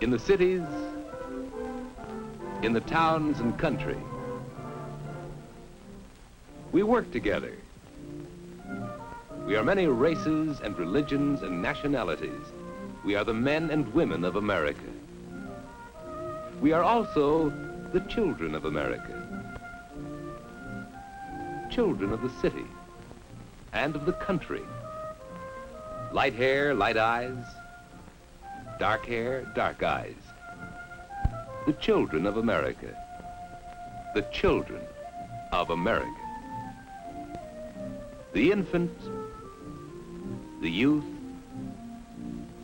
In the cities, in the towns and country, we work together. We are many races and religions and nationalities. We are the men and women of America. We are also the children of America. Children of the city and of the country. Light hair, light eyes. Dark hair, dark eyes. The children of America. The children of America. The infant, the youth,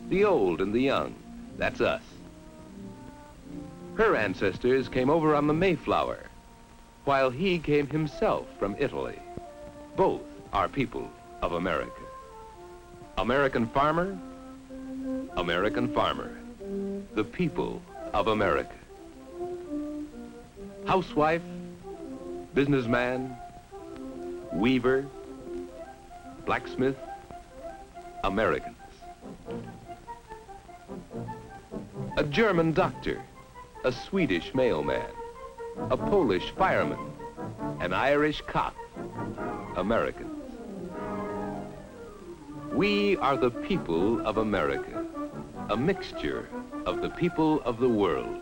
the old and the young, that's us. Her ancestors came over on the Mayflower, while he came himself from Italy. Both are people of America. American farmer, American farmer, the people of America. Housewife, businessman, weaver, blacksmith, Americans. A German doctor, a Swedish mailman, a Polish fireman, an Irish cop, Americans. We are the people of America, a mixture of the people of the world.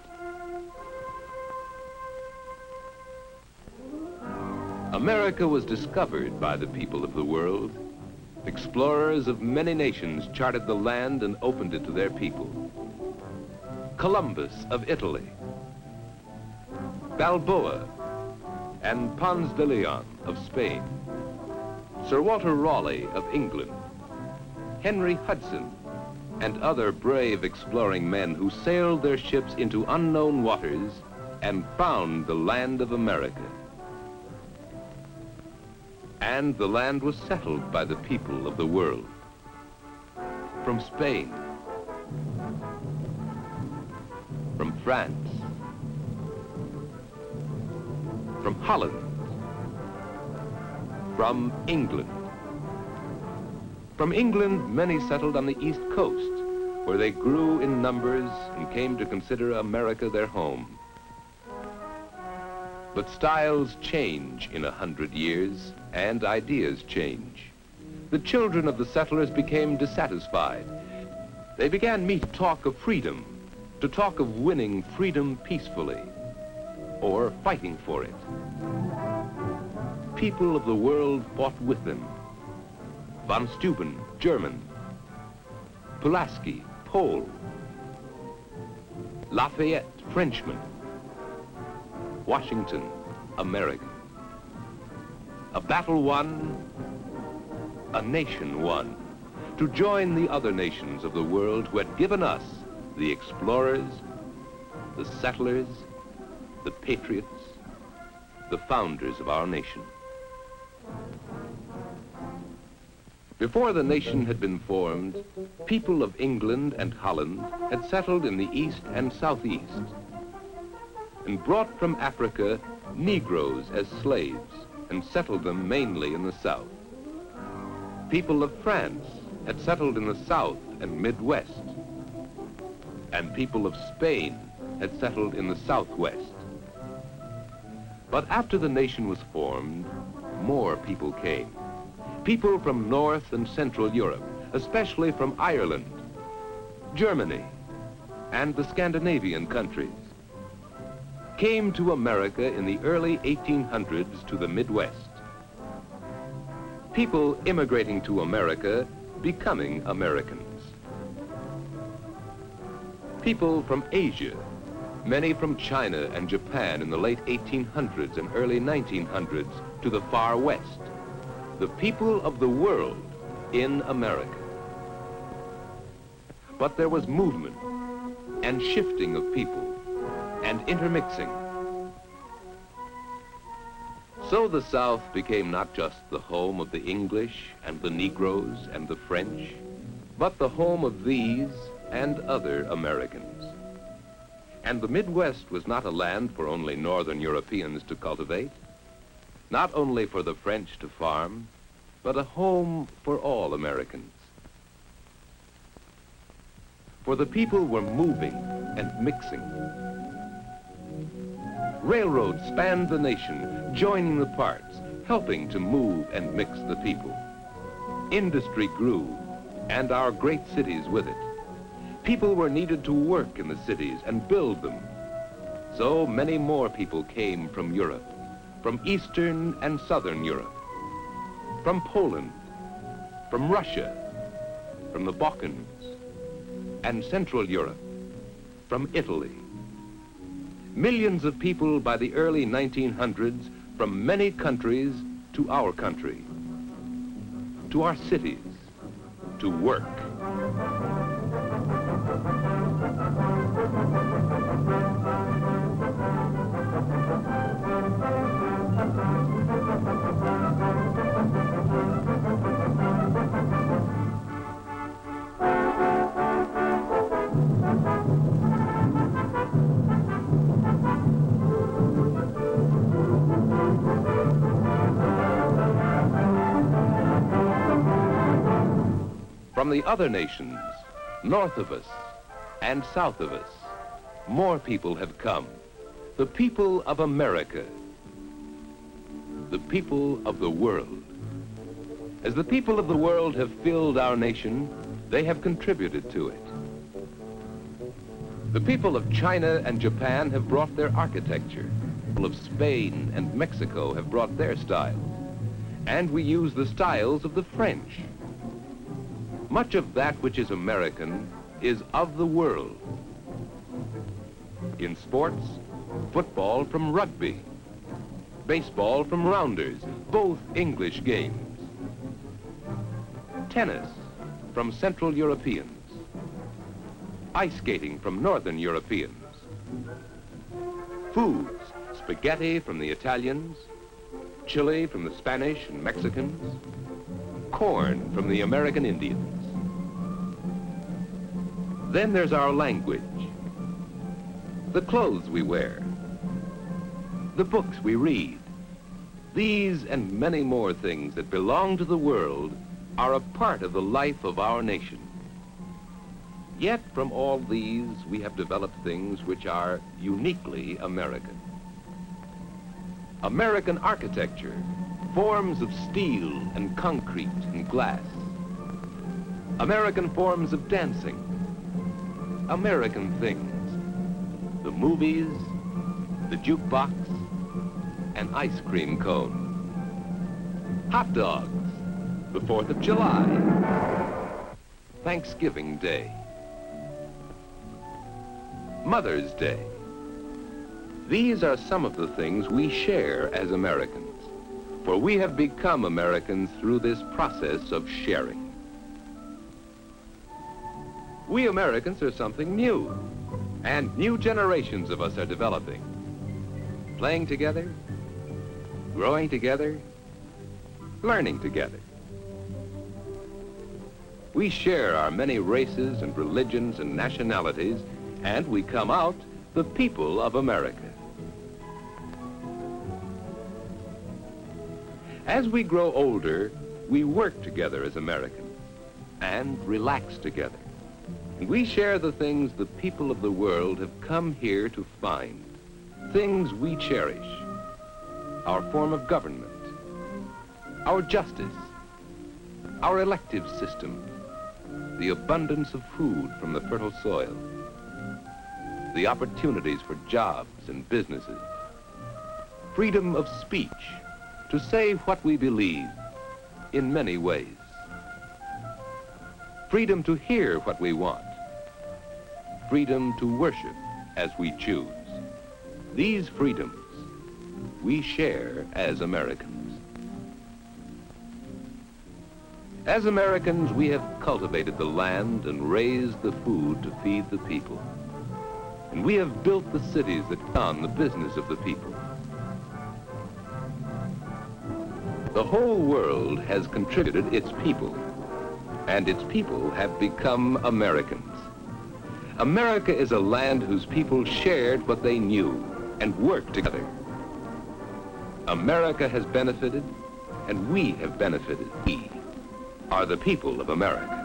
America was discovered by the people of the world. Explorers of many nations charted the land and opened it to their people. Columbus of Italy, Balboa and Ponce de Leon of Spain, Sir Walter Raleigh of England, Henry Hudson, and other brave exploring men who sailed their ships into unknown waters and found the land of America. And the land was settled by the people of the world. From Spain, from France, from Holland, from England. From England, many settled on the East Coast, where they grew in numbers and came to consider America their home. But styles change in 100 years, and ideas change. The children of the settlers became dissatisfied. They began to talk of freedom, to talk of winning freedom peacefully, or fighting for it. People of the world fought with them. Von Steuben, German. Pulaski, Pole. Lafayette, Frenchman. Washington, American. A battle won, a nation won, to join the other nations of the world who had given us, the explorers, the settlers, the patriots, the founders of our nation. Before the nation had been formed, people of England and Holland had settled in the east and southeast and brought from Africa Negroes as slaves and settled them mainly in the south. People of France had settled in the south and Midwest, and people of Spain had settled in the southwest. But after the nation was formed, more people came. People from North and Central Europe, especially from Ireland, Germany, and the Scandinavian countries, came to America in the early 1800s to the Midwest. People immigrating to America, becoming Americans. People from Asia, many from China and Japan in the late 1800s and early 1900s to the far west. The people of the world in America. But there was movement and shifting of people and intermixing. So the South became not just the home of the English and the Negroes and the French, but the home of these and other Americans. And the Midwest was not a land for only Northern Europeans to cultivate, not only for the French to farm, but a home for all Americans. For the people were moving and mixing. Railroads spanned the nation, joining the parts, helping to move and mix the people. Industry grew, and our great cities with it. People were needed to work in the cities and build them. So many more people came from Europe, from Eastern and Southern Europe, from Poland, from Russia, from the Balkans, and Central Europe, from Italy. Millions of people by the early 1900s from many countries to our country, to our cities, to work. From the other nations, north of us and south of us, more people have come. The people of America, the people of the world. As the people of the world have filled our nation, they have contributed to it. The people of China and Japan have brought their architecture. The people of Spain and Mexico have brought their styles. And we use the styles of the French. Much of that which is American is of the world. In sports, football from rugby, baseball from rounders, both English games. Tennis from Central Europeans, ice skating from Northern Europeans. Foods, spaghetti from the Italians, chili from the Spanish and Mexicans, corn from the American Indians. Then there's our language, the clothes we wear, the books we read. These and many more things that belong to the world are a part of the life of our nation. Yet from all these, we have developed things which are uniquely American. American architecture, forms of steel and concrete and glass. American forms of dancing. American things, the movies, the jukebox, and ice cream cone. Hot dogs, the 4th of July, Thanksgiving Day, Mother's Day. These are some of the things we share as Americans, for we have become Americans through this process of sharing. We Americans are something new, and new generations of us are developing. Playing together, growing together, learning together. We share our many races and religions and nationalities, and we come out the people of America. As we grow older, we work together as Americans and relax together. And we share the things the people of the world have come here to find, things we cherish, our form of government, our justice, our elective system, the abundance of food from the fertile soil, the opportunities for jobs and businesses, freedom of speech to say what we believe in many ways, freedom to hear what we want, freedom to worship as we choose. These freedoms we share as Americans. As Americans, we have cultivated the land and raised the food to feed the people. And we have built the cities that run the business of the people. The whole world has contributed its people, and its people have become Americans. America is a land whose people shared what they knew and worked together. America has benefited, and we have benefited. We are the people of America.